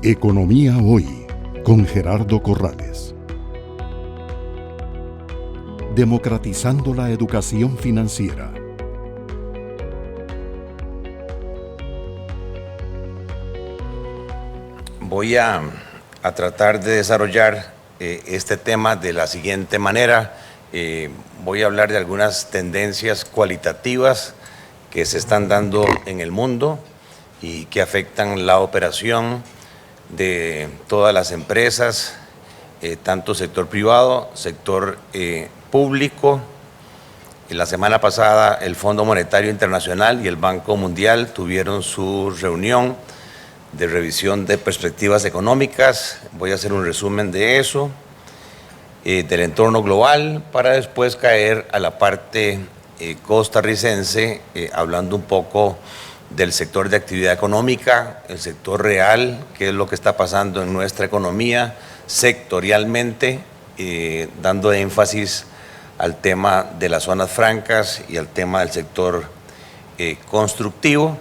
Economía Hoy, con Gerardo Corrales. Democratizando la educación financiera. Voy a tratar de desarrollar este tema de la siguiente manera. Voy a hablar de algunas tendencias cualitativas que se están dando en el mundo y que afectan la operación de todas las empresas, tanto sector privado, sector público. La semana pasada el Fondo Monetario Internacional y el Banco Mundial tuvieron su reunión de revisión de perspectivas económicas. Voy a hacer un resumen de eso, del entorno global, para después caer a la parte costarricense, hablando un poco del sector de actividad económica, el sector real, qué es lo que está pasando en nuestra economía sectorialmente, dando énfasis al tema de las zonas francas y al tema del sector constructivo.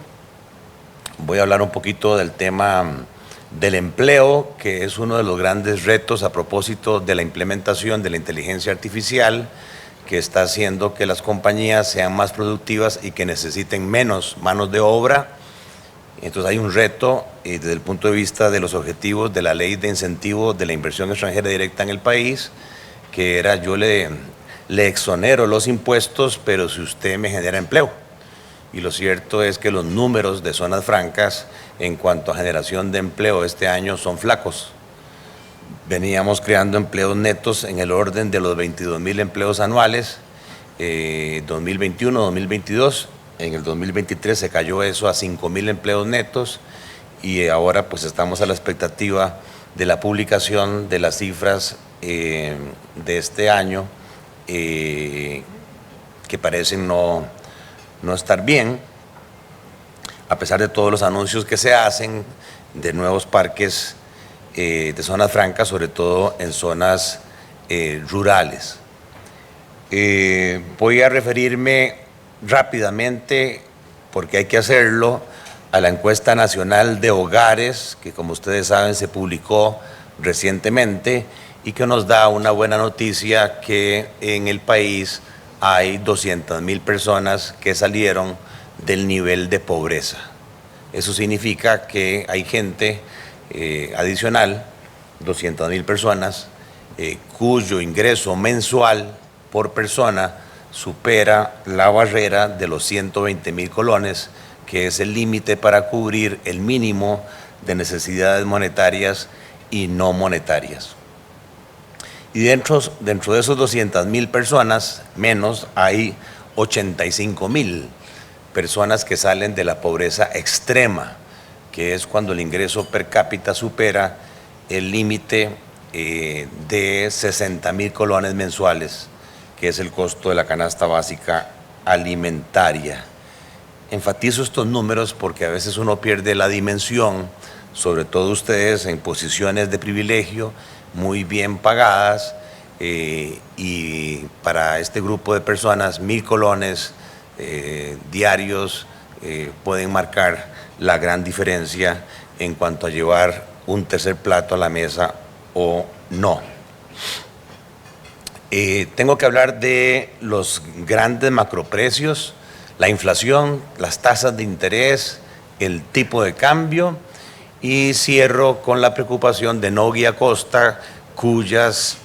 Voy a hablar un poquito del tema del empleo, que es uno de los grandes retos a propósito de la implementación de la inteligencia artificial, que está haciendo que las compañías sean más productivas y que necesiten menos manos de obra. Entonces hay un reto desde el punto de vista de los objetivos de la ley de incentivo de la inversión extranjera directa en el país, que era: yo le exonero los impuestos, pero si usted me genera empleo. Y lo cierto es que los números de zonas francas en cuanto a generación de empleo este año son flacos. Veníamos creando empleos netos en el orden de los 22,000 empleos anuales, 2021, 2022. En el 2023 se cayó eso a 5,000 empleos netos y ahora pues estamos a la expectativa de la publicación de las cifras de este año, que parecen no estar bien, a pesar de todos los anuncios que se hacen de nuevos parques de zonas francas, sobre todo en zonas rurales. Voy a referirme rápidamente, porque hay que hacerlo, a la encuesta nacional de hogares, que como ustedes saben se publicó recientemente y que nos da una buena noticia, que en el país hay 200,000 personas que salieron del nivel de pobreza. Eso significa que hay gente adicional, 200,000 personas, cuyo ingreso mensual por persona supera la barrera de los 120,000 colones, que es el límite para cubrir el mínimo de necesidades monetarias y no monetarias. Y dentro de esos 200,000 personas, menos, hay 85,000 personas que salen de la pobreza extrema, que es cuando el ingreso per cápita supera el límite de 60,000 colones mensuales, que es el costo de la canasta básica alimentaria. Enfatizo estos números porque a veces uno pierde la dimensión, sobre todo ustedes en posiciones de privilegio, muy bien pagadas, y para este grupo de personas 1,000 colones diarios pueden marcar la gran diferencia en cuanto a llevar un tercer plato a la mesa o no. Tengo que hablar de los grandes macroprecios, la inflación, las tasas de interés, el tipo de cambio, y cierro con la preocupación de Nogui Acosta, cuyas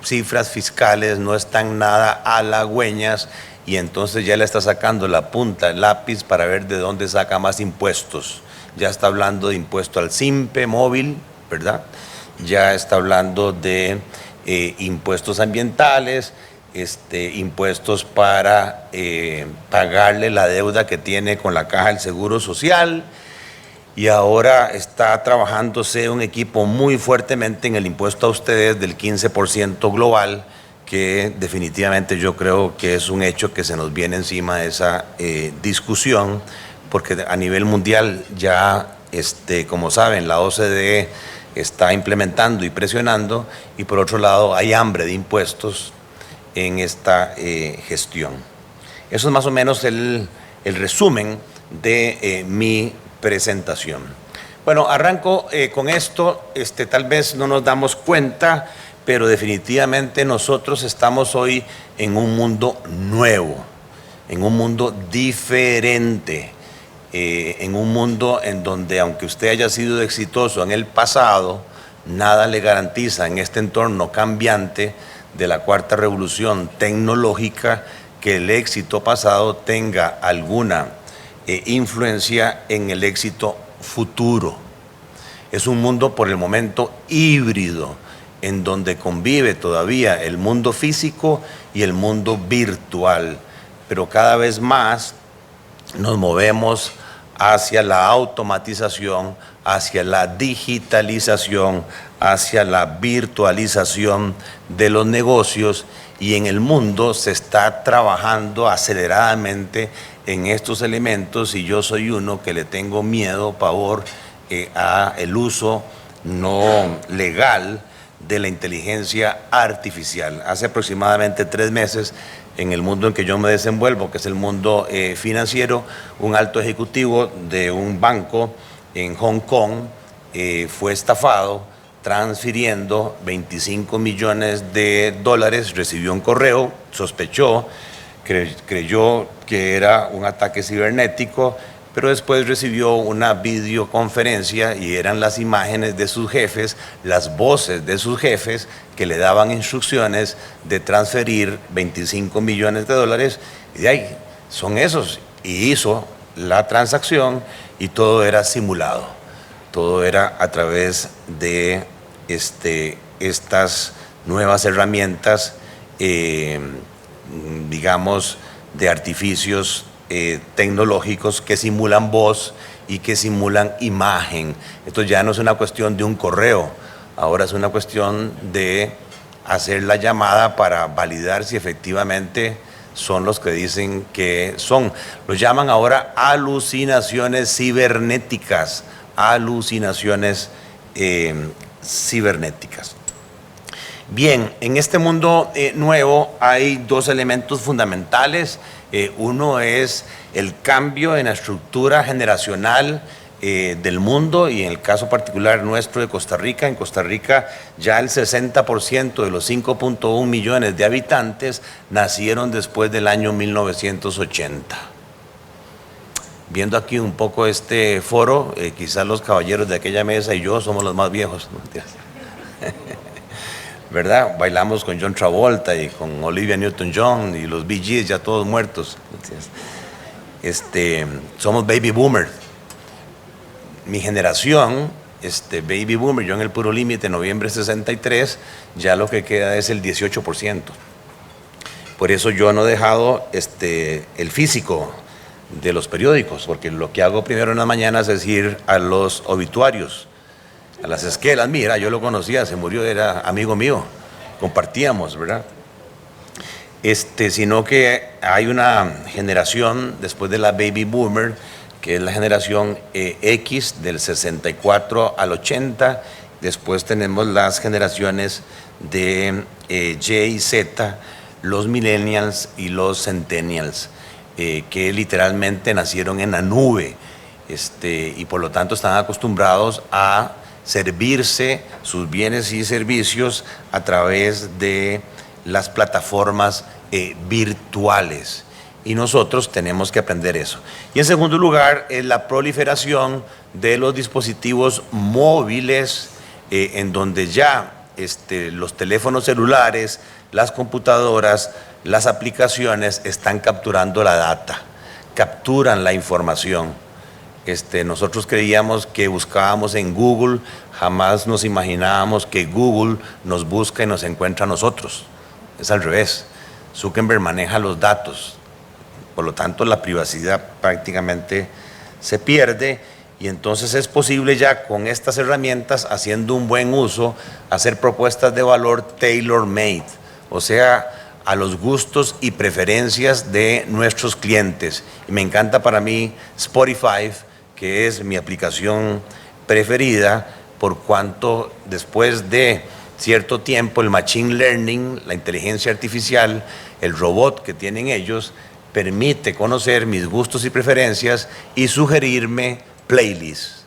cifras fiscales no están nada halagüeñas, y entonces ya le está sacando la punta del lápiz para ver de dónde saca más impuestos. Ya está hablando de impuesto al SIMPE móvil, ¿verdad? Ya está hablando de impuestos ambientales, impuestos para pagarle la deuda que tiene con la Caja del Seguro Social, y ahora está trabajándose un equipo muy fuertemente en el impuesto a ustedes del 15% global, que definitivamente yo creo que es un hecho que se nos viene encima esa discusión, porque a nivel mundial ya, como saben, la OCDE está implementando y presionando, y por otro lado hay hambre de impuestos en esta gestión. Eso es más o menos el resumen de mi presentación. Bueno, arranco con esto, tal vez no nos damos cuenta, pero definitivamente nosotros estamos hoy en un mundo nuevo, en un mundo diferente, en un mundo en donde aunque usted haya sido exitoso en el pasado, nada le garantiza en este entorno cambiante de la cuarta revolución tecnológica que el éxito pasado tenga alguna influencia en el éxito futuro. Es un mundo por el momento híbrido, en donde convive todavía el mundo físico y el mundo virtual, pero cada vez más nos movemos hacia la automatización, hacia la digitalización, hacia la virtualización de los negocios, y en el mundo se está trabajando aceleradamente en estos elementos, y yo soy uno que le tengo miedo, pavor a el uso no legal de la inteligencia artificial. Hace aproximadamente 3 meses, en el mundo en que yo me desenvuelvo, que es el mundo financiero, un alto ejecutivo de un banco en Hong Kong fue estafado transfiriendo $25 millones, recibió un correo, sospechó, creyó que era un ataque cibernético, pero después recibió una videoconferencia y eran las imágenes de sus jefes, las voces de sus jefes que le daban instrucciones de transferir $25 millones, y de ahí son esos, y hizo la transacción y todo era simulado, todo era a través de estas nuevas herramientas, digamos, de artificios tecnológicos que simulan voz y que simulan imagen. Esto ya no es una cuestión de un correo, ahora es una cuestión de hacer la llamada para validar si efectivamente son los que dicen que son. Los llaman ahora alucinaciones cibernéticas, alucinaciones cibernéticas. Bien, en este mundo nuevo hay 2 elementos fundamentales. Uno es el cambio en la estructura generacional del mundo, y en el caso particular nuestro de Costa Rica. En Costa Rica ya el 60% de los 5.1 millones de habitantes nacieron después del año 1980. Viendo aquí un poco este foro, quizás los caballeros de aquella mesa y yo somos los más viejos, ¿no? ¿Verdad? Bailamos con John Travolta y con Olivia Newton-John y los Bee Gees ya todos muertos. Somos baby boomer. Mi generación, baby boomer, yo en el puro límite, noviembre 63, ya lo que queda es el 18%. Por eso yo no he dejado el físico de los periódicos, porque lo que hago primero en las mañanas es ir a los obituarios, a las esquelas. Mira, yo lo conocía, se murió, era amigo mío, compartíamos, ¿verdad? Sino que hay una generación después de la baby boomer, que es la generación X, del 64 al 80, después tenemos las generaciones de Y y Z, los millennials y los centennials, que literalmente nacieron en la nube, y por lo tanto están acostumbrados a servirse sus bienes y servicios a través de las plataformas virtuales, y nosotros tenemos que aprender eso. Y en segundo lugar es la proliferación de los dispositivos móviles, en donde ya los teléfonos celulares, las computadoras, las aplicaciones están capturando la data, capturan la información. Nosotros creíamos que buscábamos en Google, jamás nos imaginábamos que Google nos busca y nos encuentra a nosotros. Es al revés. Zuckerberg maneja los datos, por lo tanto la privacidad prácticamente se pierde, y entonces es posible ya con estas herramientas, haciendo un buen uso, hacer propuestas de valor tailor-made, o sea, a los gustos y preferencias de nuestros clientes. Y me encanta para mí Spotify, que es mi aplicación preferida, por cuanto después de cierto tiempo el machine learning, la inteligencia artificial, el robot que tienen ellos, permite conocer mis gustos y preferencias y sugerirme playlists.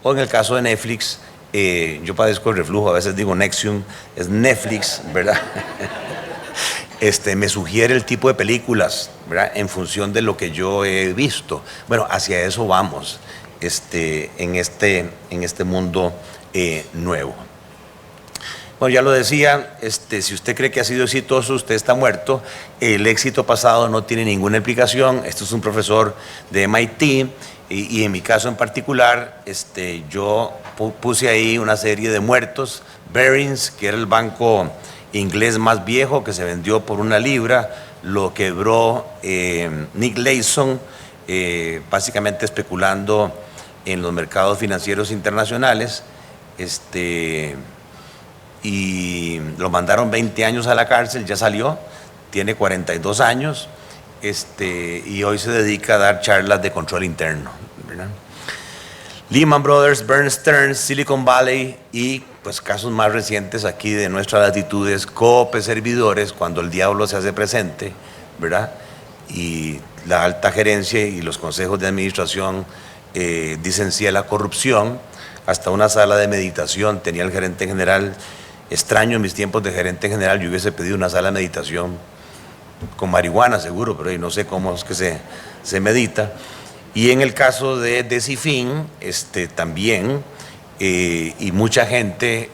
O en el caso de Netflix, yo padezco el reflujo, a veces digo Nexium, es Netflix, ¿verdad? Me sugiere el tipo de películas, ¿verdad? En función de lo que yo he visto. Bueno, hacia eso vamos en este mundo nuevo. Bueno, ya lo decía, si usted cree que ha sido exitoso, usted está muerto. El éxito pasado no tiene ninguna explicación. Esto es un profesor de MIT y en mi caso en particular, yo puse ahí una serie de muertos. Barings, que era el banco inglés más viejo, que se vendió por $1, lo quebró Nick Leeson, básicamente especulando en los mercados financieros internacionales. Y lo mandaron 20 años a la cárcel, ya salió, tiene 42 años, y hoy se dedica a dar charlas de control interno, ¿verdad? Lehman Brothers, Bear Stearns, Silicon Valley y pues casos más recientes aquí de nuestras latitudes, Coop Servidores, cuando el diablo se hace presente, ¿verdad? Y la alta gerencia y los consejos de administración dicen sí a la corrupción. Hasta una sala de meditación tenía el gerente general. Extraño, en mis tiempos de gerente general yo hubiese pedido una sala de meditación con marihuana seguro, pero no sé cómo es que se medita. Y en el caso de Decifin, también, y mucha gente,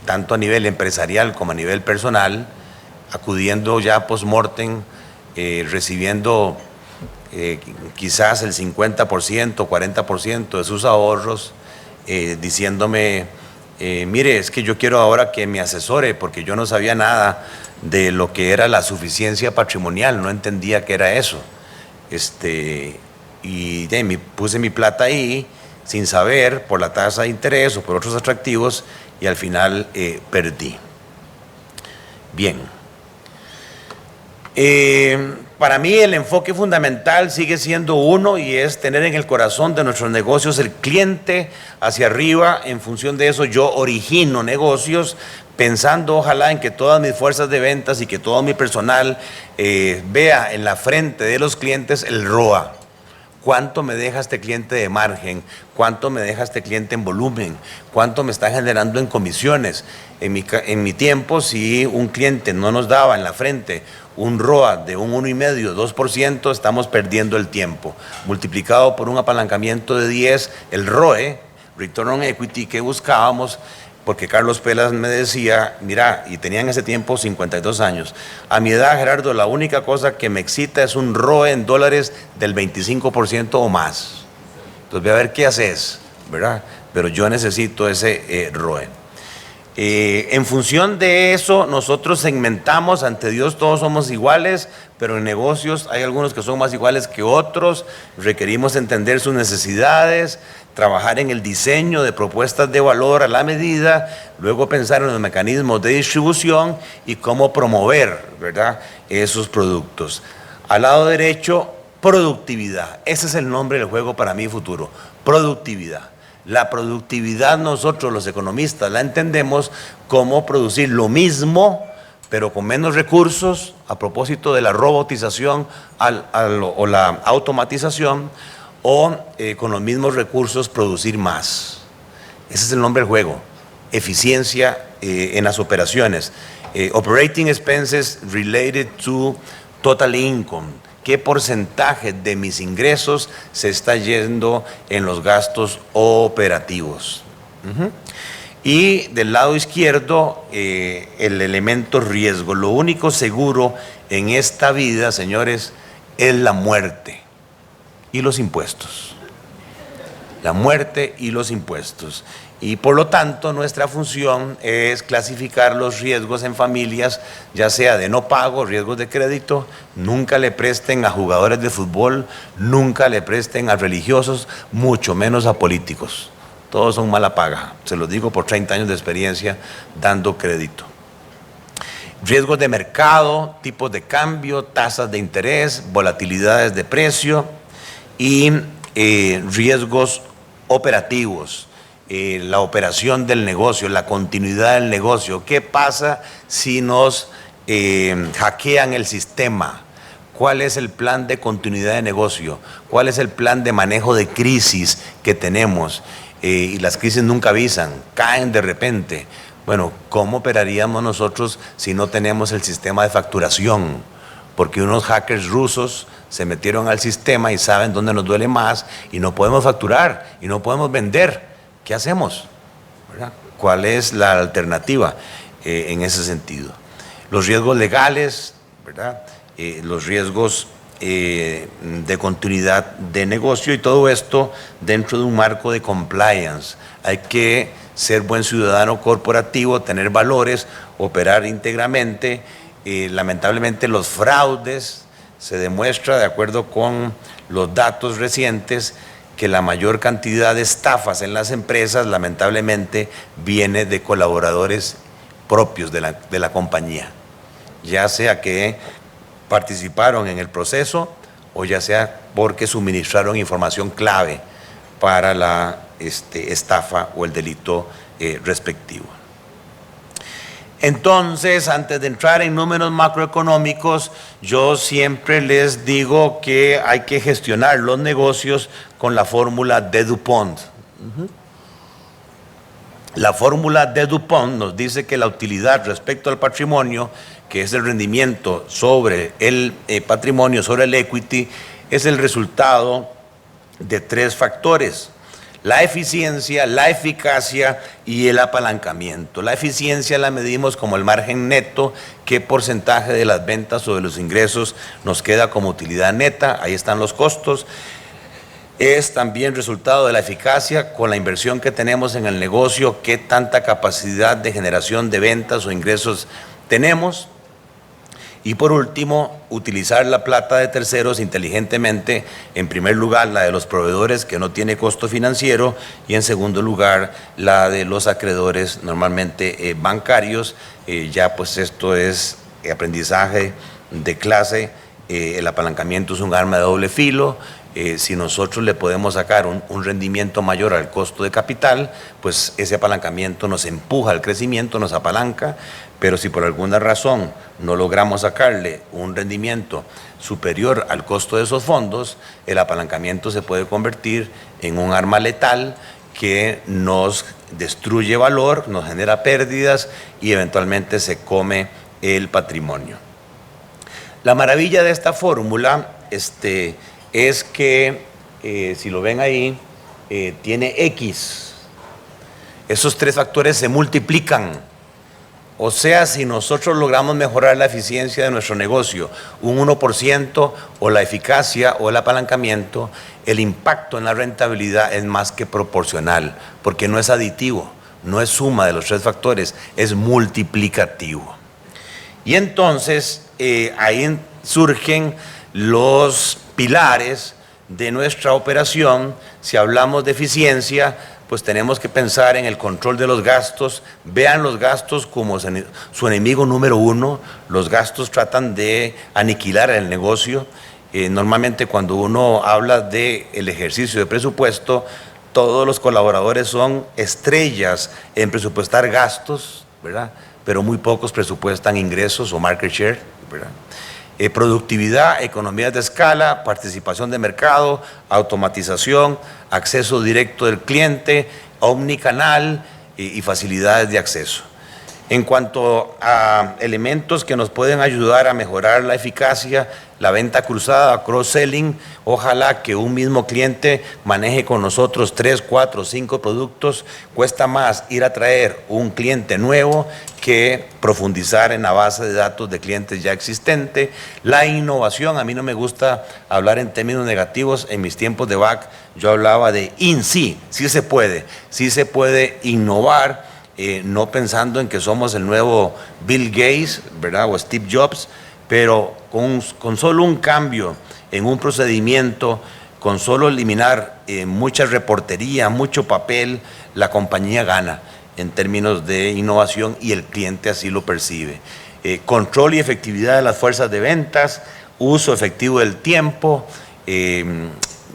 tanto a nivel empresarial como a nivel personal, acudiendo ya post-mortem, recibiendo quizás el 50%, 40% de sus ahorros, diciéndome, mire, es que yo quiero ahora que me asesore porque yo no sabía nada de lo que era la suficiencia patrimonial, no entendía qué era eso. Y puse mi plata ahí sin saber por la tasa de interés o por otros atractivos y al final perdí. Bien. Para mí el enfoque fundamental sigue siendo uno y es tener en el corazón de nuestros negocios el cliente hacia arriba. En función de eso yo origino negocios pensando ojalá en que todas mis fuerzas de ventas y que todo mi personal vea en la frente de los clientes el ROA. ¿Cuánto me deja este cliente de margen? ¿Cuánto me deja este cliente en volumen? ¿Cuánto me está generando en comisiones? En mi tiempo, si un cliente no nos daba en la frente un ROA de un 1,5%, 2%, estamos perdiendo el tiempo. Multiplicado por un apalancamiento de 10, el ROE, Return on Equity, que buscábamos, porque Carlos Pelas me decía, mira, y tenía en ese tiempo 52 años, a mi edad, Gerardo, la única cosa que me excita es un ROE en dólares del 25% o más. Entonces, ve a ver qué haces, ¿verdad? Pero yo necesito ese ROE. En función de eso, nosotros segmentamos, ante Dios todos somos iguales, pero en negocios hay algunos que son más iguales que otros, requerimos entender sus necesidades, trabajar en el diseño de propuestas de valor a la medida, luego pensar en los mecanismos de distribución y cómo promover, ¿verdad?, esos productos. Al lado derecho, productividad. Ese es el nombre del juego para mi futuro, productividad. La productividad nosotros los economistas la entendemos como producir lo mismo, pero con menos recursos, a propósito de la robotización o la automatización, o con los mismos recursos producir más. Ese es el nombre del juego, eficiencia en las operaciones. Operating expenses related to total income. ¿Qué porcentaje de mis ingresos se está yendo en los gastos operativos? Y del lado izquierdo, el elemento riesgo. Lo único seguro en esta vida, señores, es la muerte y los impuestos. La muerte y los impuestos. Y por lo tanto nuestra función es clasificar los riesgos en familias, ya sea de no pago, riesgos de crédito. Nunca le presten a jugadores de fútbol, nunca le presten a religiosos, mucho menos a políticos. Todos son mala paga, se los digo por 30 años de experiencia dando crédito. Riesgos de mercado, tipos de cambio, tasas de interés, volatilidades de precio y riesgos operativos. La operación del negocio, la continuidad del negocio. ¿Qué pasa si nos hackean el sistema? ¿Cuál es el plan de continuidad de negocio? ¿Cuál es el plan de manejo de crisis que tenemos? Y las crisis nunca avisan, caen de repente. Bueno, ¿cómo operaríamos nosotros si no tenemos el sistema de facturación? Porque unos hackers rusos se metieron al sistema y saben dónde nos duele más y no podemos facturar y no podemos vender. ¿Qué hacemos? ¿Verdad? ¿Cuál es la alternativa en ese sentido? Los riesgos legales, ¿verdad? Los riesgos de continuidad de negocio y todo esto dentro de un marco de compliance. Hay que ser buen ciudadano corporativo, tener valores, operar íntegramente. Lamentablemente los fraudes, se demuestra de acuerdo con los datos recientes que la mayor cantidad de estafas en las empresas lamentablemente viene de colaboradores propios de la compañía, ya sea que participaron en el proceso o ya sea porque suministraron información clave para la estafa o el delito respectivo. Entonces, antes de entrar en números macroeconómicos, yo siempre les digo que hay que gestionar los negocios con la fórmula de DuPont. La fórmula de DuPont nos dice que la utilidad respecto al patrimonio, que es el rendimiento sobre el patrimonio, sobre el equity, es el resultado de tres factores: la eficiencia, la eficacia y el apalancamiento. La eficiencia la medimos como el margen neto, qué porcentaje de las ventas o de los ingresos nos queda como utilidad neta, ahí están los costos. Es también resultado de la eficacia con la inversión que tenemos en el negocio, qué tanta capacidad de generación de ventas o ingresos tenemos. Y por último, utilizar la plata de terceros inteligentemente, en primer lugar la de los proveedores que no tiene costo financiero y en segundo lugar la de los acreedores normalmente bancarios. Ya pues esto es aprendizaje de clase, el apalancamiento es un arma de doble filo. Si nosotros le podemos sacar un rendimiento mayor al costo de capital, pues ese apalancamiento nos empuja al crecimiento, nos apalanca. Pero si por alguna razón no logramos sacarle un rendimiento superior al costo de esos fondos, el apalancamiento se puede convertir en un arma letal que nos destruye valor, nos genera pérdidas y eventualmente se come el patrimonio. La maravilla de esta fórmula es que, si lo ven ahí, tiene X. Esos tres factores se multiplican. O sea, si nosotros logramos mejorar la eficiencia de nuestro negocio un 1% o la eficacia o el apalancamiento, el impacto en la rentabilidad es más que proporcional, porque no es aditivo, no es suma de los tres factores, es multiplicativo. Y entonces ahí surgen los pilares de nuestra operación. Si hablamos de eficiencia, pues tenemos que pensar en el control de los gastos. Vean los gastos como su enemigo número uno. Los gastos tratan de aniquilar el negocio. Normalmente cuando uno habla del ejercicio de presupuesto, todos los colaboradores son estrellas en presupuestar gastos, ¿verdad? Pero muy pocos presupuestan ingresos o market share, ¿verdad? Productividad, economías de escala, participación de mercado, automatización, acceso directo del cliente, omnicanal y facilidades de acceso. En cuanto a elementos que nos pueden ayudar a mejorar la eficacia, la venta cruzada, cross-selling, ojalá que un mismo cliente maneje con nosotros 3, 4, 5 productos. Cuesta más ir a traer un cliente nuevo que profundizar en la base de datos de clientes ya existente. La innovación, a mí no me gusta hablar en términos negativos. En mis tiempos de back yo hablaba de sí se puede innovar. No pensando en que somos el nuevo Bill Gates, ¿verdad? O Steve Jobs, pero con solo un cambio en un procedimiento, con solo eliminar mucha reportería, mucho papel, la compañía gana en términos de innovación y el cliente así lo percibe. Control y efectividad de las fuerzas de ventas, uso efectivo del tiempo,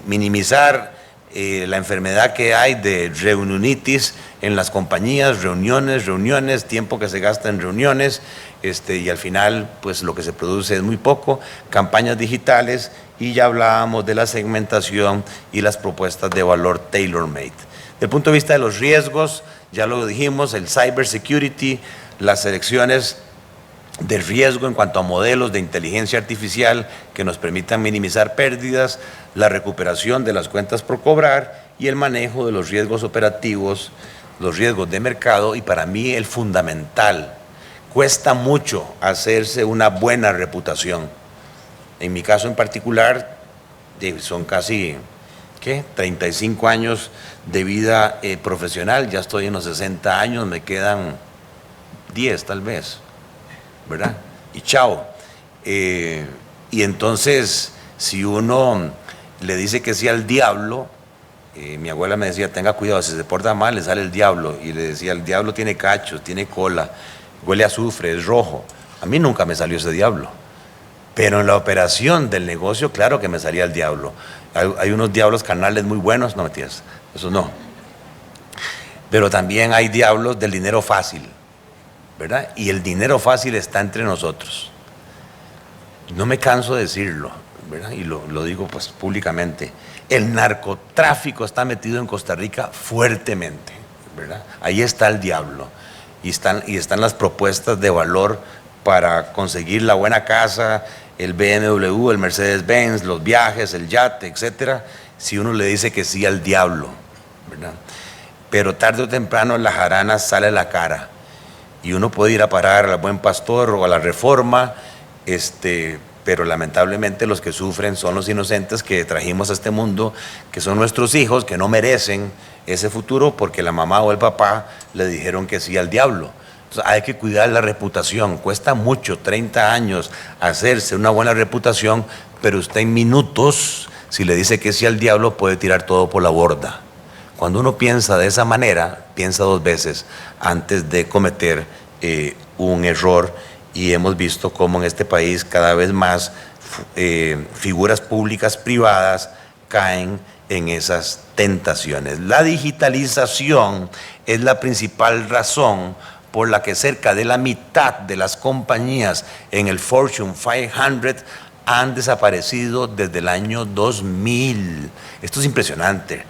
minimizar la enfermedad que hay de reunionitis en las compañías, reuniones, tiempo que se gasta en reuniones, y al final pues lo que se produce es muy poco, campañas digitales, y ya hablábamos de la segmentación y las propuestas de valor tailor-made. Desde el punto de vista de los riesgos, ya lo dijimos, el cybersecurity, las selecciones de riesgo en cuanto a modelos de inteligencia artificial que nos permitan minimizar pérdidas, la recuperación de las cuentas por cobrar y el manejo de los riesgos operativos, los riesgos de mercado, y para mí el fundamental, cuesta mucho hacerse una buena reputación. En mi caso en particular, son casi 35 años de vida profesional, ya estoy en los 60 años, me quedan 10 tal vez, ¿verdad? Y chao. Y entonces, si uno le dice que sí al diablo, mi abuela me decía, tenga cuidado, si se porta mal le sale el diablo, y le decía, el diablo tiene cachos, tiene cola, huele a azufre, es rojo. A mí nunca me salió ese diablo, pero en la operación del negocio, claro que me salía el diablo. Hay unos diablos carnales muy buenos, no mentiras, eso no. Pero también hay diablos del dinero fácil, ¿verdad? Y el dinero fácil está entre nosotros. No me canso de decirlo, ¿verdad? Y lo digo pues públicamente. El narcotráfico está metido en Costa Rica fuertemente, ¿verdad? Ahí está el diablo. Y están las propuestas de valor para conseguir la buena casa, el BMW, el Mercedes-Benz, los viajes, el yate, etcétera, si uno le dice que sí al diablo, ¿verdad? Pero tarde o temprano la jarana sale a la cara y uno puede ir a parar al Buen Pastor o a la Reforma, pero lamentablemente los que sufren son los inocentes que trajimos a este mundo, que son nuestros hijos, que no merecen ese futuro porque la mamá o el papá le dijeron que sí al diablo. Entonces hay que cuidar la reputación, cuesta mucho, 30 años hacerse una buena reputación, pero usted en minutos, si le dice que sí al diablo, puede tirar todo por la borda. Cuando uno piensa de esa manera, piensa dos veces antes de cometer un error, y hemos visto cómo en este país cada vez más figuras públicas privadas caen en esas tentaciones. La digitalización es la principal razón por la que cerca de la mitad de las compañías en el Fortune 500 han desaparecido desde el año 2000. Esto es impresionante.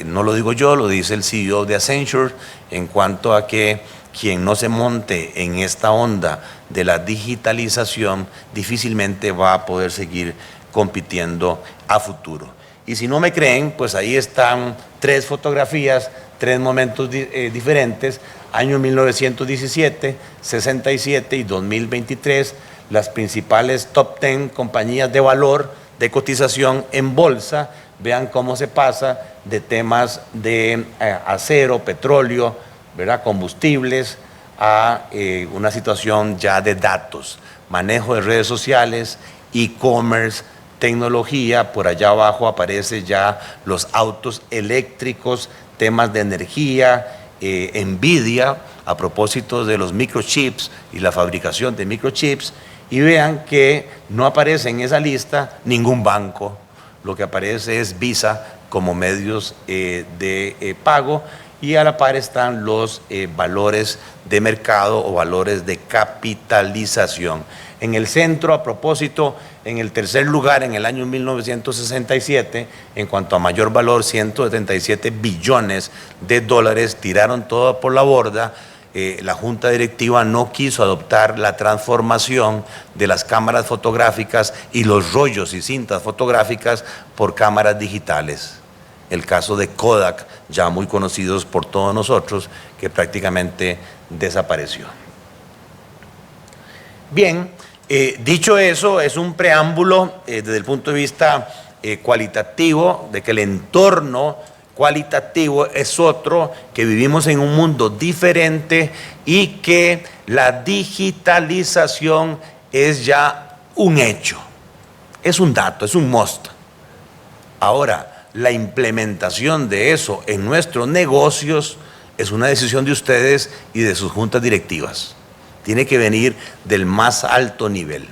No lo digo yo, lo dice el CEO de Accenture, en cuanto a que quien no se monte en esta onda de la digitalización difícilmente va a poder seguir compitiendo a futuro. Y si no me creen, pues ahí están 3 fotografías, 3 momentos diferentes, año 1917, 67 y 2023, las principales top 10 compañías de valor de cotización en bolsa. Vean cómo se pasa de temas de acero, petróleo, ¿verdad?, combustibles, a una situación ya de datos, manejo de redes sociales, e-commerce, tecnología. Por allá abajo aparece ya los autos eléctricos, temas de energía, Nvidia, a propósito de los microchips y la fabricación de microchips. Y vean que no aparece en esa lista ningún banco, lo que aparece es Visa como medios de pago, y a la par están los valores de mercado o valores de capitalización. En el centro, a propósito, en el tercer lugar en el año 1967, en cuanto a mayor valor, 177 billones de dólares, tiraron todo por la borda. La junta directiva no quiso adoptar la transformación de las cámaras fotográficas y los rollos y cintas fotográficas por cámaras digitales. El caso de Kodak, ya muy conocidos por todos nosotros, que prácticamente desapareció. Bien, dicho eso, es un preámbulo desde el punto de vista cualitativo, de que el entorno cualitativo es otro, que vivimos en un mundo diferente y que la digitalización es ya un hecho, es un dato, es un must. Ahora, la implementación de eso en nuestros negocios es una decisión de ustedes y de sus juntas directivas. Tiene que venir del más alto nivel.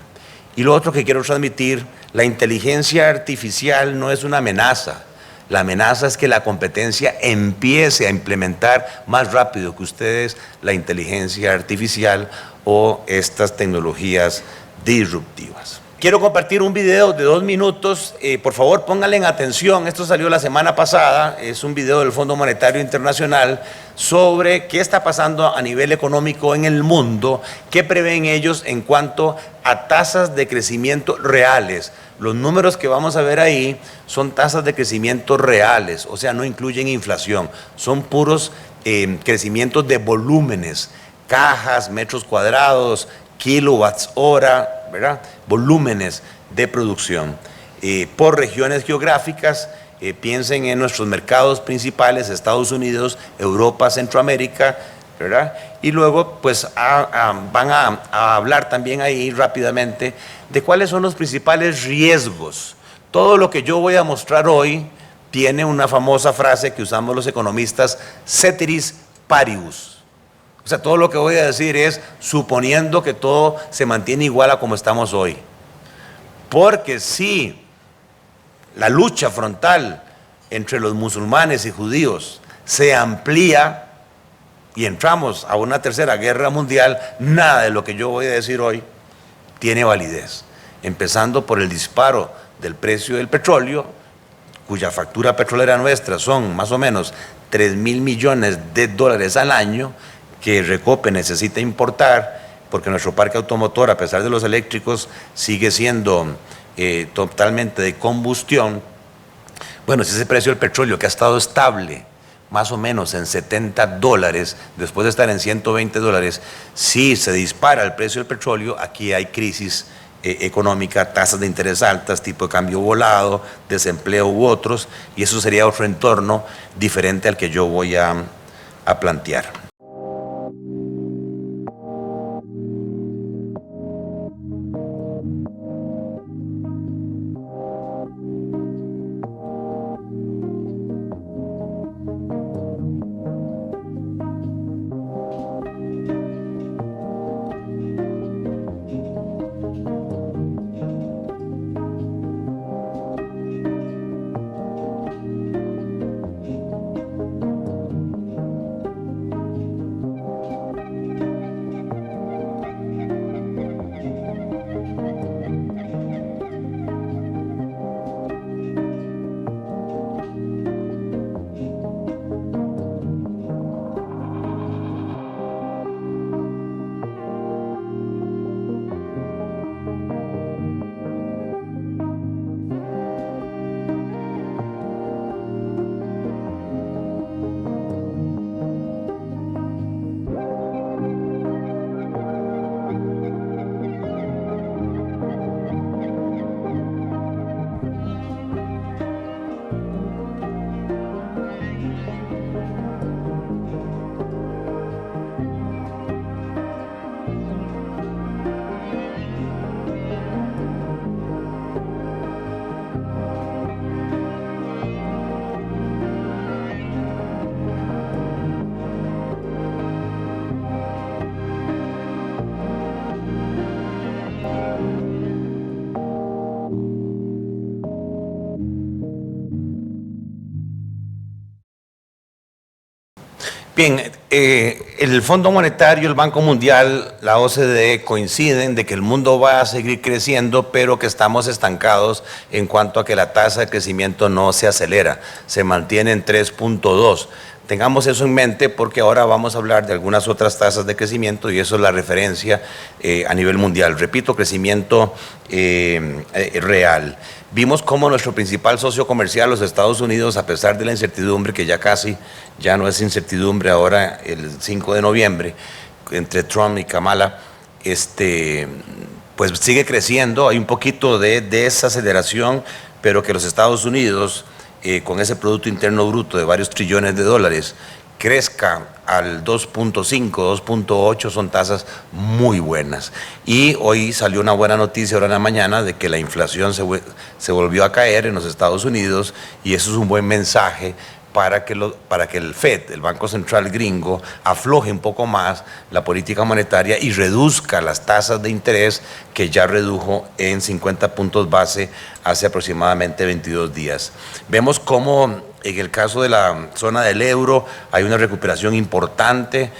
Y lo otro que quiero transmitir, la inteligencia artificial no es una amenaza. La amenaza es que la competencia empiece a implementar más rápido que ustedes la inteligencia artificial o estas tecnologías disruptivas. Quiero compartir un video de 2 minutos, por favor pónganle en atención, esto salió la semana pasada, es un video del Fondo Monetario Internacional sobre qué está pasando a nivel económico en el mundo, qué prevén ellos en cuanto a tasas de crecimiento reales. Los números que vamos a ver ahí son tasas de crecimiento reales, o sea, no incluyen inflación, son puros crecimientos de volúmenes, cajas, metros cuadrados, kilowatts hora, ¿verdad? Volúmenes de producción. Por regiones geográficas, piensen en nuestros mercados principales, Estados Unidos, Europa, Centroamérica, ¿verdad? Y luego pues van a hablar también ahí rápidamente de cuáles son los principales riesgos. Todo lo que yo voy a mostrar hoy tiene una famosa frase que usamos los economistas, ceteris paribus. O sea, todo lo que voy a decir es suponiendo que todo se mantiene igual a como estamos hoy. Porque si la lucha frontal entre los musulmanes y judíos se amplía y entramos a una tercera guerra mundial, nada de lo que yo voy a decir hoy tiene validez. Empezando por el disparo del precio del petróleo, cuya factura petrolera nuestra son más o menos 3.000 millones de dólares al año, que Recope necesita importar, porque nuestro parque automotor, a pesar de los eléctricos, sigue siendo totalmente de combustión. Bueno, si ese precio del petróleo que ha estado estable, más o menos en $70, después de estar en $120, si se dispara el precio del petróleo, aquí hay crisis económica, tasas de interés altas, tipo de cambio volado, desempleo u otros, y eso sería otro entorno diferente al que yo voy a plantear. Bien, el Fondo Monetario, el Banco Mundial, la OCDE coinciden de que el mundo va a seguir creciendo, pero que estamos estancados en cuanto a que la tasa de crecimiento no se acelera, se mantiene en 3.2. Tengamos eso en mente porque ahora vamos a hablar de algunas otras tasas de crecimiento y eso es la referencia a nivel mundial. Repito, crecimiento real. Vimos cómo nuestro principal socio comercial, los Estados Unidos, a pesar de la incertidumbre, que ya no es incertidumbre ahora el 5 de noviembre, entre Trump y Kamala, pues sigue creciendo, hay un poquito de desaceleración, pero que los Estados Unidos, con ese Producto Interno Bruto de varios trillones de dólares, crezca al 2.5, 2.8, son tasas muy buenas. Y hoy salió una buena noticia ahora en la mañana de que la inflación se volvió a caer en los Estados Unidos y eso es un buen mensaje para que el FED, el Banco Central gringo, afloje un poco más la política monetaria y reduzca las tasas de interés que ya redujo en 50 puntos base hace aproximadamente 22 días. Vemos cómo en el caso de la zona del euro hay una recuperación importante.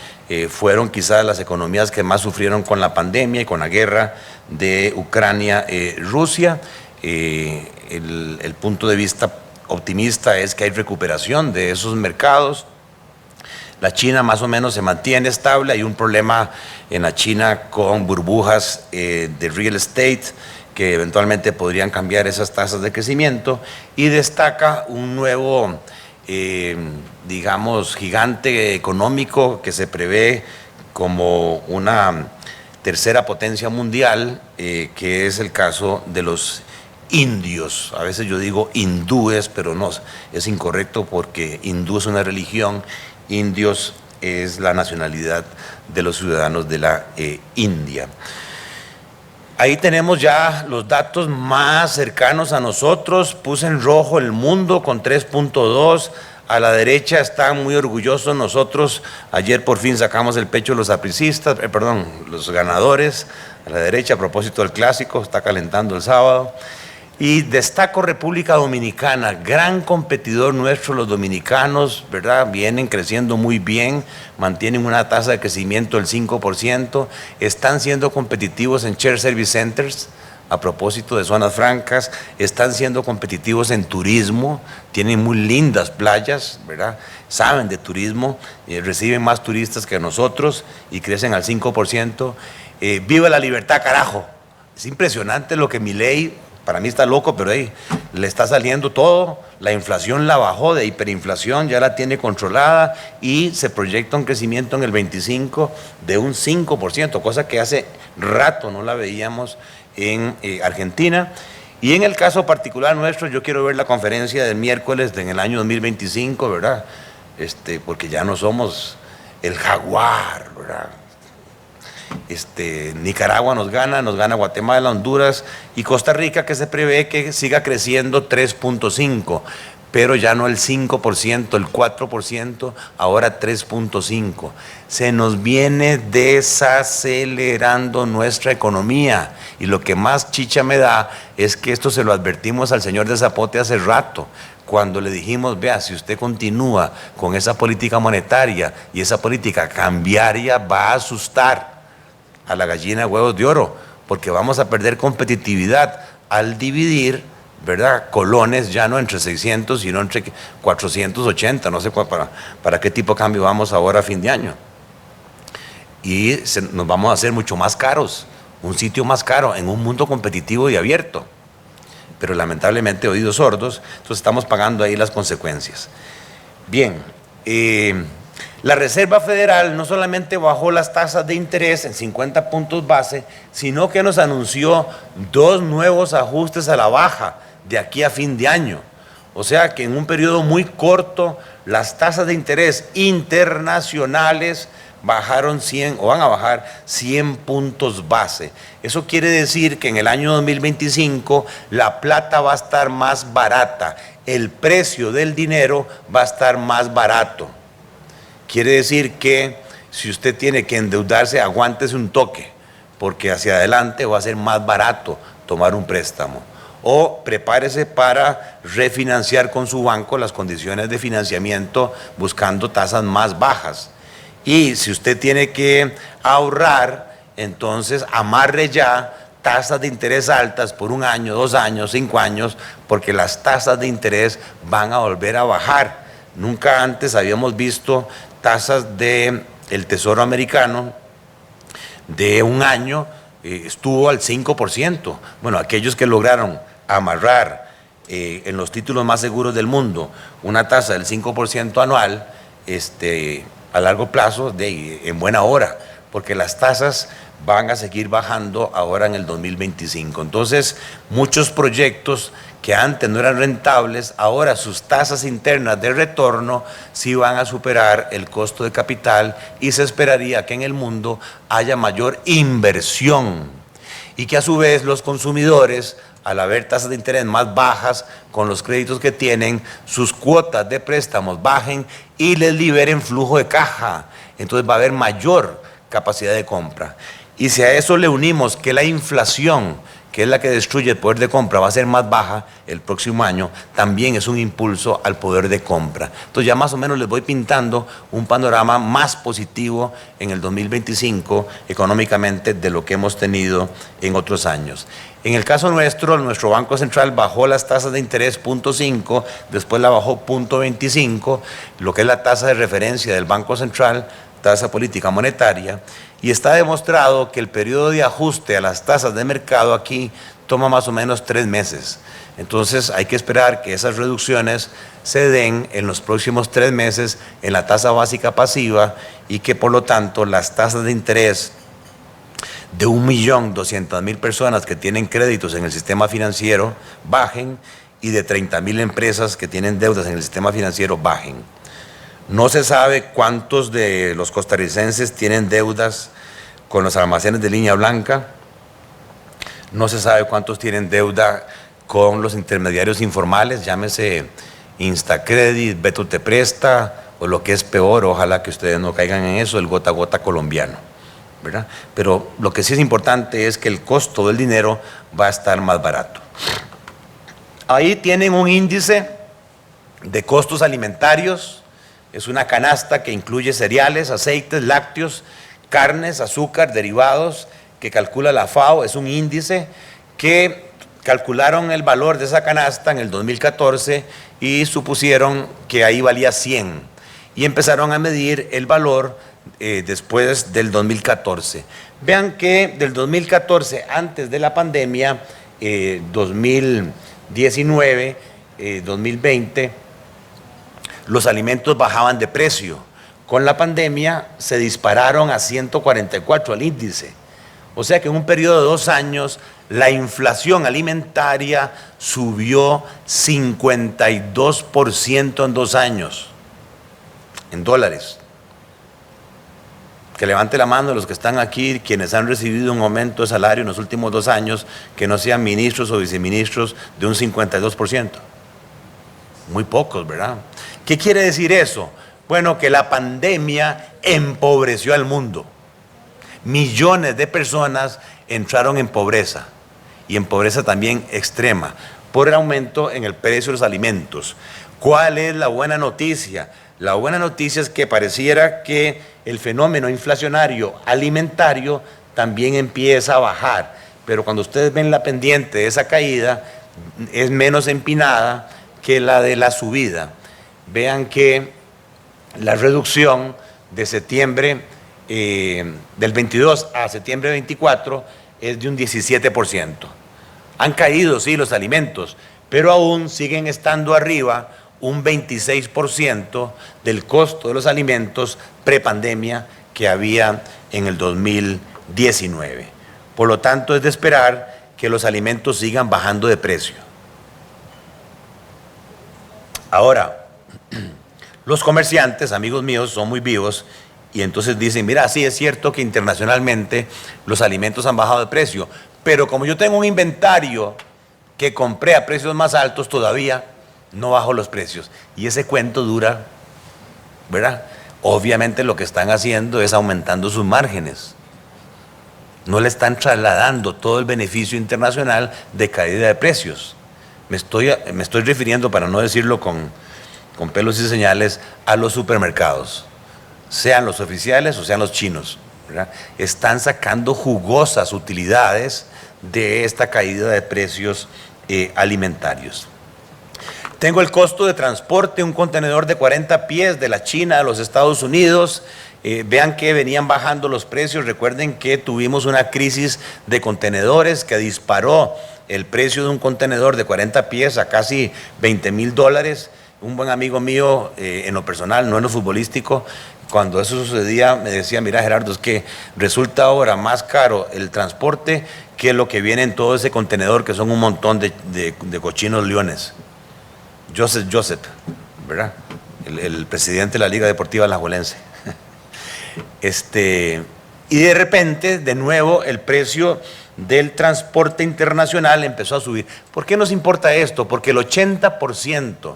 Fueron quizás las economías que más sufrieron con la pandemia y con la guerra de Ucrania-Rusia. El punto de vista optimista es que hay recuperación de esos mercados. La China más o menos se mantiene estable. Hay un problema en la China con burbujas de real estate que eventualmente podrían cambiar esas tasas de crecimiento, y destaca un nuevo, digamos, gigante económico que se prevé como una tercera potencia mundial, que es el caso de los indios. A veces yo digo hindúes, pero no, es incorrecto porque hindú es una religión, indios es la nacionalidad de los ciudadanos de la India. Ahí tenemos ya los datos más cercanos a nosotros. Puse en rojo el mundo con 3.2. A la derecha están muy orgullosos nosotros. Ayer por fin sacamos el pecho los apricistas, los ganadores. A la derecha, a propósito del clásico, está calentando el sábado. Y destaco República Dominicana, gran competidor nuestro, los dominicanos, ¿verdad? Vienen creciendo muy bien, mantienen una tasa de crecimiento del 5%, están siendo competitivos en Shared Service Centers, a propósito de zonas francas, están siendo competitivos en turismo, tienen muy lindas playas, ¿verdad? Saben de turismo, reciben más turistas que nosotros y crecen al 5%. ¡Viva la libertad, carajo! Es impresionante lo que Milei, para mí está loco, pero ahí le está saliendo todo. La inflación la bajó de hiperinflación, ya la tiene controlada y se proyecta un crecimiento en el 25 de un 5%, cosa que hace rato no la veíamos en Argentina. Y en el caso particular nuestro, yo quiero ver la conferencia del miércoles en el año 2025, ¿verdad? Porque ya no somos el jaguar, ¿verdad? Nicaragua nos gana Guatemala, Honduras y Costa Rica, que se prevé que siga creciendo 3.5, pero ya no el 5%, el 4%, ahora 3.5. Se nos viene desacelerando nuestra economía, y lo que más chicha me da es que esto se lo advertimos al señor de Zapote hace rato, cuando le dijimos, vea, si usted continúa con esa política monetaria y esa política cambiaria, va a asustar a la gallina de huevos de oro, porque vamos a perder competitividad al dividir, ¿verdad?, colones ya no entre 600, sino entre 480, no sé para qué tipo de cambio vamos ahora a fin de año. Y nos vamos a hacer mucho más caros, un sitio más caro en un mundo competitivo y abierto. Pero lamentablemente oídos sordos, entonces estamos pagando ahí las consecuencias. Bien, la Reserva Federal no solamente bajó las tasas de interés en 50 puntos base, sino que nos anunció 2 nuevos ajustes a la baja de aquí a fin de año. O sea que en un periodo muy corto, las tasas de interés internacionales bajaron 100 o van a bajar 100 puntos base. Eso quiere decir que en el año 2025 la plata va a estar más barata, el precio del dinero va a estar más barato. Quiere decir que si usted tiene que endeudarse, aguántese un toque, porque hacia adelante va a ser más barato tomar un préstamo. O prepárese para refinanciar con su banco las condiciones de financiamiento buscando tasas más bajas. Y si usted tiene que ahorrar, entonces amarre ya tasas de interés altas por 1 año, 2 años, 5 años, porque las tasas de interés van a volver a bajar. Nunca antes habíamos visto tasas del Tesoro americano de 1 año, estuvo al 5%. Bueno, aquellos que lograron amarrar en los títulos más seguros del mundo una tasa del 5% anual, a largo plazo, en buena hora, porque las tasas van a seguir bajando ahora en el 2025. Entonces, muchos proyectos que antes no eran rentables, ahora sus tasas internas de retorno sí van a superar el costo de capital, y se esperaría que en el mundo haya mayor inversión y que a su vez los consumidores al haber tasas de interés más bajas con los créditos que tienen, sus cuotas de préstamos bajen y les liberen flujo de caja. Entonces va a haber mayor capacidad de compra. Y si a eso le unimos que la inflación, que es la que destruye el poder de compra, va a ser más baja el próximo año, también es un impulso al poder de compra. Entonces ya más o menos les voy pintando un panorama más positivo en el 2025 económicamente de lo que hemos tenido en otros años. En el caso nuestro Banco Central bajó las tasas de interés 0.5, después la bajó 0.25, lo que es la tasa de referencia del Banco Central, tasa política monetaria, y está demostrado que el periodo de ajuste a las tasas de mercado aquí toma más o menos 3 meses. Entonces hay que esperar que esas reducciones se den en los próximos 3 meses en la tasa básica pasiva y que por lo tanto las tasas de interés de 1.200.000 personas que tienen créditos en el sistema financiero bajen y de 30.000 empresas que tienen deudas en el sistema financiero bajen. No se sabe cuántos de los costarricenses tienen deudas con los almacenes de línea blanca, no se sabe cuántos tienen deuda con los intermediarios informales, llámese Instacredit, Beto Te Presta, o lo que es peor, ojalá que ustedes no caigan en eso, el gota a gota colombiano, ¿verdad? Pero lo que sí es importante es que el costo del dinero va a estar más barato. Ahí tienen un índice de costos alimentarios. Es una canasta que incluye cereales, aceites, lácteos, carnes, azúcar, derivados, que calcula la FAO. Es un índice que calcularon el valor de esa canasta en el 2014 y supusieron que ahí valía 100. Y empezaron a medir el valor después del 2014. Vean que del 2014, antes de la pandemia, 2019, 2020, los alimentos bajaban de precio. Con la pandemia se dispararon a 144 el índice. O sea que en un periodo de 2 años la inflación alimentaria subió 52% en 2 años, en dólares. Que levante la mano los que están aquí, quienes han recibido un aumento de salario en los últimos 2 años, que no sean ministros o viceministros, de un 52%. Muy pocos, ¿verdad? ¿Qué quiere decir eso? Bueno, que la pandemia empobreció al mundo. Millones de personas entraron en pobreza, y en pobreza también extrema, por el aumento en el precio de los alimentos. ¿Cuál es la buena noticia? La buena noticia es que pareciera que el fenómeno inflacionario alimentario también empieza a bajar, pero cuando ustedes ven la pendiente de esa caída, es menos empinada que la de la subida. Vean que la reducción de septiembre del 22 a septiembre 24 es de un 17%. Han caído, sí, los alimentos, pero aún siguen estando arriba un 26% del costo de los alimentos prepandemia que había en el 2019. Por lo tanto, es de esperar que los alimentos sigan bajando de precio. Ahora, los comerciantes, amigos míos, son muy vivos y entonces dicen, mira, sí es cierto que internacionalmente los alimentos han bajado de precio, pero como yo tengo un inventario que compré a precios más altos, todavía no bajo los precios. Y ese cuento dura, ¿verdad? Obviamente lo que están haciendo es aumentando sus márgenes. No le están trasladando todo el beneficio internacional de caída de precios. Me estoy refiriendo, para no decirlo con pelos y señales, a los supermercados, sean los oficiales o sean los chinos, ¿verdad? Están sacando jugosas utilidades de esta caída de precios alimentarios. Tengo el costo de transporte, un contenedor de 40 pies de la China a los Estados Unidos. Vean que venían bajando los precios. Recuerden que tuvimos una crisis de contenedores que disparó el precio de un contenedor de 40 pies a casi $20,000. Un buen amigo mío, en lo personal, no en lo futbolístico, cuando eso sucedía me decía, mira Gerardo, es que resulta ahora más caro el transporte que lo que viene en todo ese contenedor, que son un montón de cochinos leones. Joseph, ¿verdad? El presidente de la Liga Deportiva Alajuelense. Y de repente, de nuevo, el precio del transporte internacional empezó a subir. ¿Por qué nos importa esto? Porque el 80%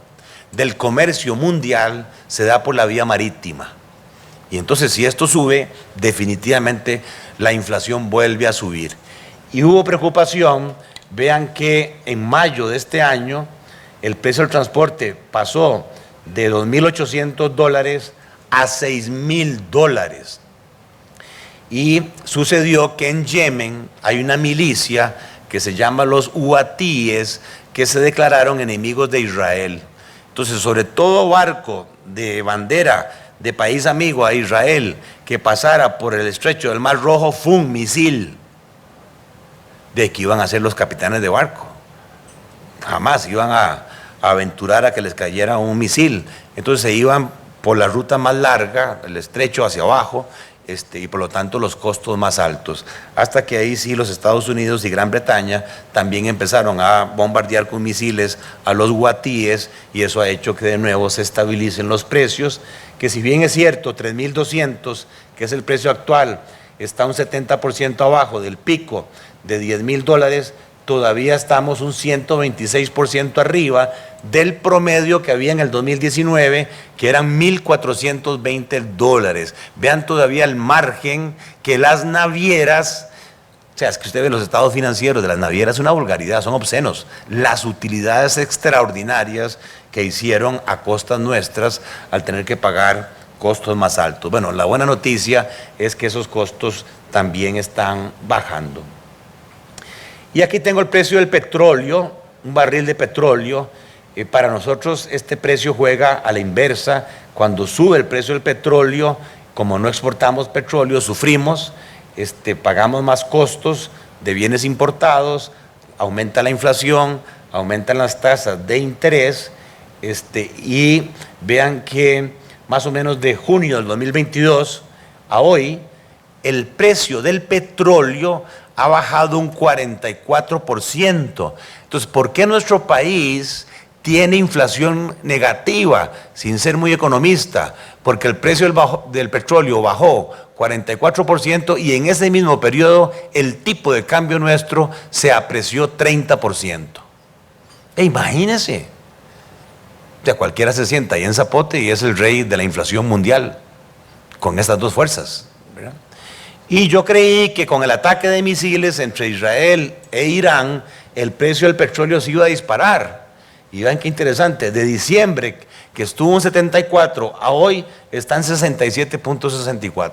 del comercio mundial se da por la vía marítima. Y entonces si esto sube, definitivamente la inflación vuelve a subir. Y hubo preocupación, vean que en mayo de este año el precio del transporte pasó de $2.800 a $6.000. Y sucedió que en Yemen hay una milicia que se llama los huatíes, que se declararon enemigos de Israel. Entonces, sobre todo barco de bandera de país amigo a Israel que pasara por el estrecho del Mar Rojo fue un misil. ¿De qué iban a ser los capitanes de barco? Jamás iban a aventurar a que les cayera un misil. Entonces se iban por la ruta más larga, el estrecho hacia abajo, y por lo tanto los costos más altos. Hasta que ahí sí los Estados Unidos y Gran Bretaña también empezaron a bombardear con misiles a los huatíes, y eso ha hecho que de nuevo se estabilicen los precios, que si bien es cierto, 3.200, que es el precio actual, está un 70% abajo del pico de $10.000, todavía estamos un 126% arriba del promedio que había en el 2019, que eran $1.420. Vean todavía el margen que las navieras, o sea, es que usted ve los estados financieros de las navieras, es una vulgaridad, son obscenos. Las utilidades extraordinarias que hicieron a costas nuestras al tener que pagar costos más altos. Bueno, la buena noticia es que esos costos también están bajando. Y aquí tengo el precio del petróleo, un barril de petróleo. Para nosotros este precio juega a la inversa. Cuando sube el precio del petróleo, como no exportamos petróleo, sufrimos, pagamos más costos de bienes importados, aumenta la inflación, aumentan las tasas de interés, y vean que más o menos de junio del 2022 a hoy, el precio del petróleo ha bajado un 44%. Entonces, ¿por qué nuestro país tiene inflación negativa, sin ser muy economista? Porque el precio del petróleo bajó 44% y en ese mismo periodo el tipo de cambio nuestro se apreció 30%. Imagínense, ya cualquiera se sienta ahí en zapote y es el rey de la inflación mundial con estas dos fuerzas, ¿verdad? Y yo creí que con el ataque de misiles entre Israel e Irán, el precio del petróleo se iba a disparar. Y vean qué interesante, de diciembre, que estuvo en 74, a hoy está en 67.64.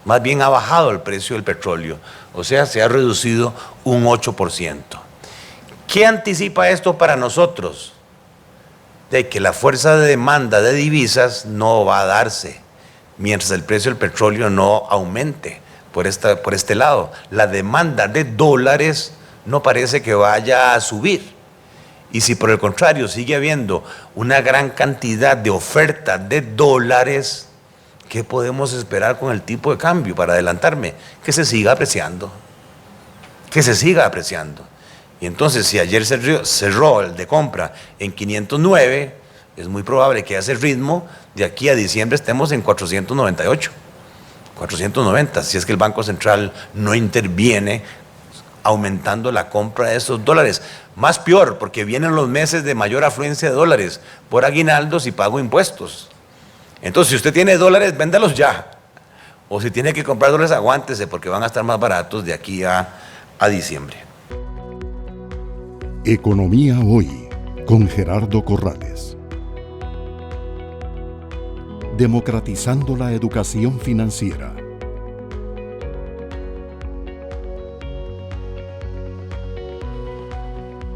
Más bien ha bajado el precio del petróleo, o sea, se ha reducido un 8%. ¿Qué anticipa esto para nosotros? De que la fuerza de demanda de divisas no va a darse mientras el precio del petróleo no aumente por este lado. La demanda de dólares no parece que vaya a subir. Y si por el contrario sigue habiendo una gran cantidad de oferta de dólares, ¿qué podemos esperar con el tipo de cambio? Para adelantarme, que se siga apreciando. Que se siga apreciando. Y entonces, si ayer cerró el de compra en 509, es muy probable que a ese ritmo, de aquí a diciembre, estemos en 498, 490, si es que el Banco Central no interviene aumentando la compra de esos dólares. Más peor, porque vienen los meses de mayor afluencia de dólares por aguinaldos y pago impuestos. Entonces, si usted tiene dólares, véndalos ya. O si tiene que comprar dólares, aguántese, porque van a estar más baratos de aquí a diciembre. Economía Hoy, con Gerardo Corrales. Democratizando la educación financiera.